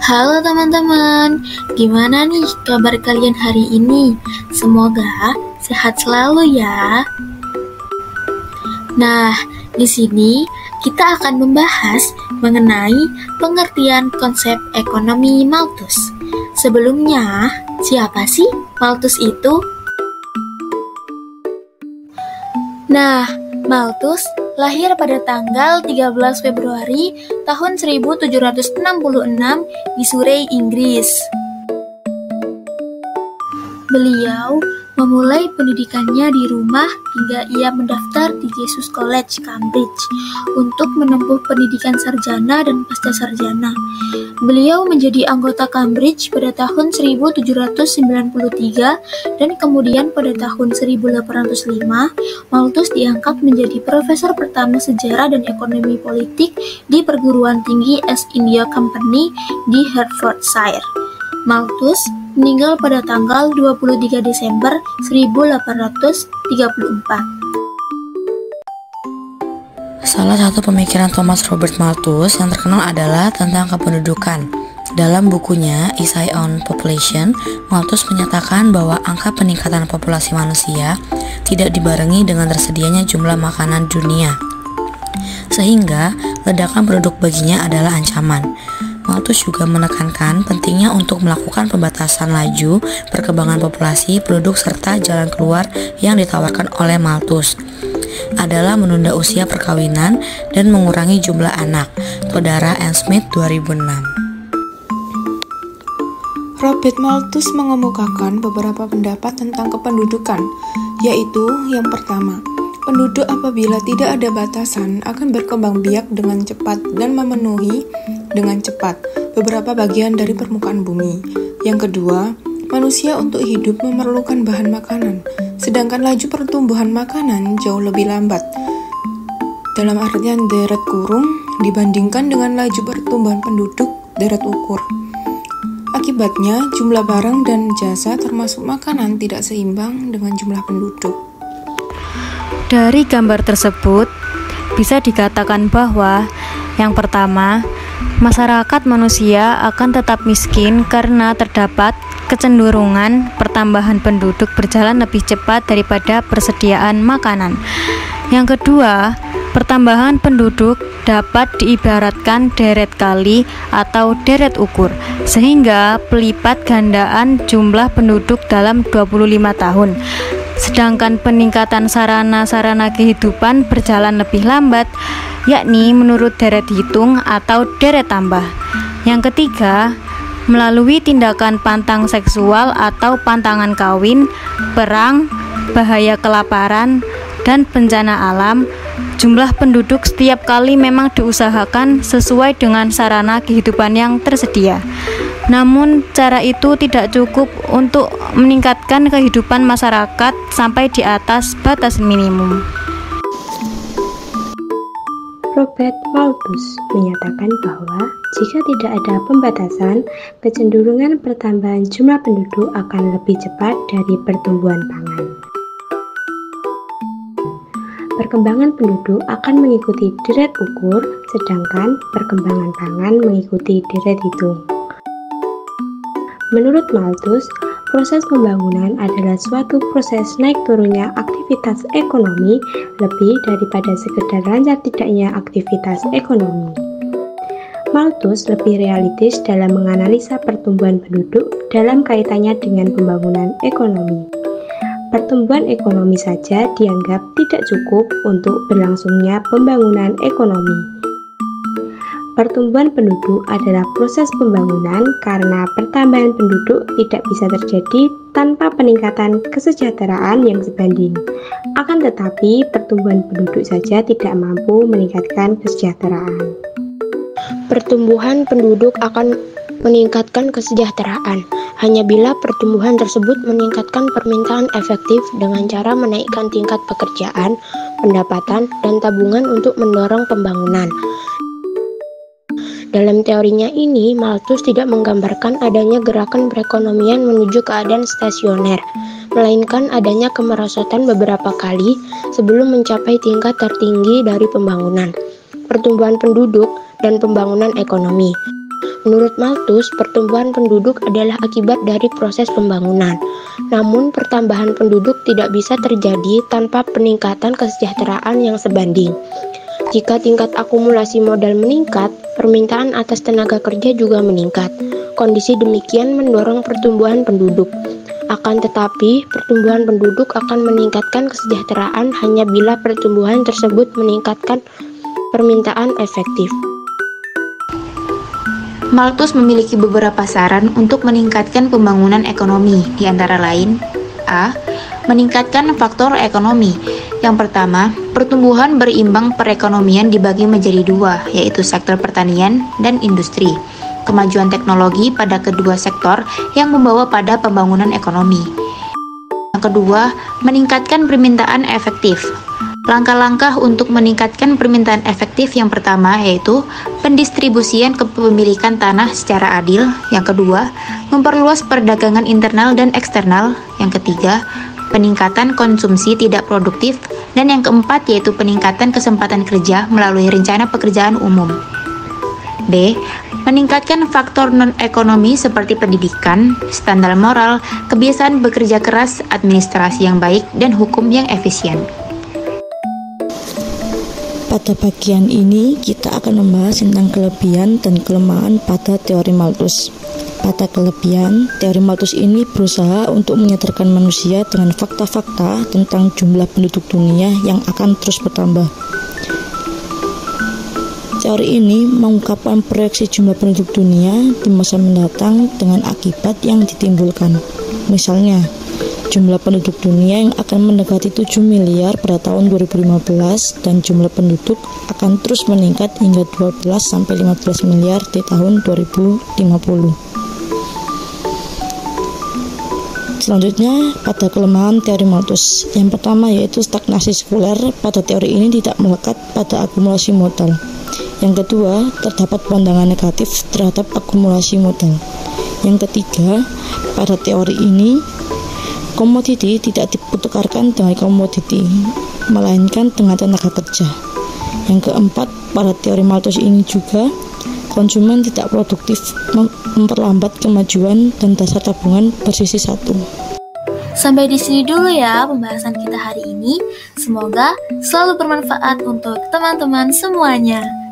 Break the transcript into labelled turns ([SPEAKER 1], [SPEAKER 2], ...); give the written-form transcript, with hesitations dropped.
[SPEAKER 1] Halo teman-teman, gimana nih kabar kalian hari ini? Semoga sehat selalu ya. Nah, di sini kita akan membahas mengenai pengertian konsep ekonomi Malthus. Sebelumnya, siapa sih Malthus itu? Nah, Malthus lahir pada tanggal 13 Februari tahun 1766 di Surrey, Inggris. Beliau memulai pendidikannya di rumah hingga ia mendaftar di Jesus College, Cambridge untuk menempuh pendidikan sarjana dan pascasarjana. Beliau menjadi anggota Cambridge pada tahun 1793 dan kemudian pada tahun 1805, Malthus diangkat menjadi profesor pertama sejarah dan ekonomi politik di perguruan tinggi East India Company di Hertfordshire. Malthus meninggal pada tanggal 23 Desember 1834.
[SPEAKER 2] Salah satu pemikiran Thomas Robert Malthus yang terkenal adalah tentang kependudukan. Dalam bukunya Essay on Population, Malthus menyatakan bahwa angka peningkatan populasi manusia tidak dibarengi dengan tersedianya jumlah makanan dunia, sehingga ledakan penduduk baginya adalah ancaman. Malthus juga menekankan pentingnya untuk melakukan pembatasan laju perkembangan populasi penduduk serta jalan keluar yang ditawarkan oleh Malthus adalah menunda usia perkawinan dan mengurangi jumlah anak. Todara and Smith 2006.
[SPEAKER 3] Robert Malthus mengemukakan beberapa pendapat tentang kependudukan, yaitu yang pertama, penduduk apabila tidak ada batasan akan berkembang biak dengan cepat dan memenuhi dengan cepat beberapa bagian dari permukaan bumi. Yang kedua, manusia untuk hidup memerlukan bahan makanan, sedangkan laju pertumbuhan makanan jauh lebih lambat. Dalam artian deret kurung dibandingkan dengan laju pertumbuhan penduduk deret ukur. Akibatnya, jumlah barang dan jasa termasuk makanan tidak seimbang dengan jumlah penduduk.
[SPEAKER 4] Dari gambar tersebut, bisa dikatakan bahwa yang pertama, masyarakat manusia akan tetap miskin karena terdapat kecenderungan pertambahan penduduk berjalan lebih cepat daripada persediaan makanan. Yang kedua, pertambahan penduduk dapat diibaratkan deret kali atau deret ukur, sehingga pelipat gandaan jumlah penduduk dalam 25 tahun. Sedangkan peningkatan sarana-sarana kehidupan berjalan lebih lambat, yakni menurut deret hitung atau deret tambah. Yang ketiga, melalui tindakan pantang seksual atau pantangan kawin, perang, bahaya kelaparan, dan bencana alam, jumlah penduduk setiap kali memang diusahakan sesuai dengan sarana kehidupan yang tersedia. Namun, cara itu tidak cukup untuk meningkatkan kehidupan masyarakat sampai di atas batas minimum.
[SPEAKER 5] Robert Malthus menyatakan bahwa jika tidak ada pembatasan, kecenderungan pertambahan jumlah penduduk akan lebih cepat dari pertumbuhan pangan. Perkembangan penduduk akan mengikuti deret ukur, sedangkan perkembangan pangan mengikuti deret hitung. Menurut Malthus, proses pembangunan adalah suatu proses naik turunnya aktivitas ekonomi lebih daripada sekedar lancar tidaknya aktivitas ekonomi. Malthus lebih realistis dalam menganalisa pertumbuhan penduduk dalam kaitannya dengan pembangunan ekonomi. Pertumbuhan ekonomi saja dianggap tidak cukup untuk berlangsungnya pembangunan ekonomi. Pertumbuhan penduduk adalah proses pembangunan karena pertambahan penduduk tidak bisa terjadi tanpa peningkatan kesejahteraan yang sebanding. Akan tetapi, pertumbuhan penduduk saja tidak mampu meningkatkan kesejahteraan.
[SPEAKER 6] Pertumbuhan penduduk akan meningkatkan kesejahteraan hanya bila pertumbuhan tersebut meningkatkan permintaan efektif dengan cara menaikkan tingkat pekerjaan, pendapatan, dan tabungan untuk mendorong pembangunan. Dalam teorinya ini, Malthus tidak menggambarkan adanya gerakan perekonomian menuju keadaan stasioner, melainkan adanya kemerosotan beberapa kali sebelum mencapai tingkat tertinggi dari pembangunan, pertumbuhan penduduk, dan pembangunan ekonomi. Menurut Malthus, pertumbuhan penduduk adalah akibat dari proses pembangunan. Namun, pertambahan penduduk tidak bisa terjadi tanpa peningkatan kesejahteraan yang sebanding. Jika tingkat akumulasi modal meningkat, permintaan atas tenaga kerja juga meningkat. Kondisi demikian mendorong pertumbuhan penduduk. Akan tetapi, pertumbuhan penduduk akan meningkatkan kesejahteraan hanya bila pertumbuhan tersebut meningkatkan permintaan efektif.
[SPEAKER 7] Malthus memiliki beberapa saran untuk meningkatkan pembangunan ekonomi, di antara lain: A. Meningkatkan faktor ekonomi. Yang pertama, pertumbuhan berimbang perekonomian dibagi menjadi dua, yaitu sektor pertanian dan industri. Kemajuan teknologi pada kedua sektor yang membawa pada pembangunan ekonomi. Yang kedua, meningkatkan permintaan efektif. Langkah-langkah untuk meningkatkan permintaan efektif yang pertama yaitu pendistribusian kepemilikan tanah secara adil. Yang kedua, memperluas perdagangan internal dan eksternal. Yang ketiga, peningkatan konsumsi tidak produktif. Dan yang keempat yaitu peningkatan kesempatan kerja melalui rencana pekerjaan umum. B. Meningkatkan faktor non-ekonomi seperti pendidikan, standar moral, kebiasaan bekerja keras, administrasi yang baik, dan hukum yang efisien.
[SPEAKER 2] Pada bagian ini, kita akan membahas tentang kelebihan dan kelemahan pada teori Malthus. Pada kelebihan, teori Malthus ini berusaha untuk menyadarkan manusia dengan fakta-fakta tentang jumlah penduduk dunia yang akan terus bertambah. Teori ini mengungkapkan proyeksi jumlah penduduk dunia di masa mendatang dengan akibat yang ditimbulkan. Misalnya, jumlah penduduk dunia yang akan mendekati 7 miliar pada tahun 2015 dan jumlah penduduk akan terus meningkat hingga 12-15 miliar di tahun 2050. Selanjutnya, pada kelemahan teori Malthus. Yang pertama yaitu stagnasi sekuler. Pada teori ini tidak melekat pada akumulasi modal. Yang kedua, terdapat pandangan negatif terhadap akumulasi modal. Yang ketiga, pada teori ini komoditi tidak dipertukarkan dengan komoditi, melainkan dengan tenaga kerja. Yang keempat, pada teori Malthus ini juga konsumen tidak produktif memperlambat kemajuan dan dasar tabungan bersisi satu.
[SPEAKER 1] Sampai di sini dulu ya pembahasan kita hari ini. Semoga selalu bermanfaat untuk teman-teman semuanya.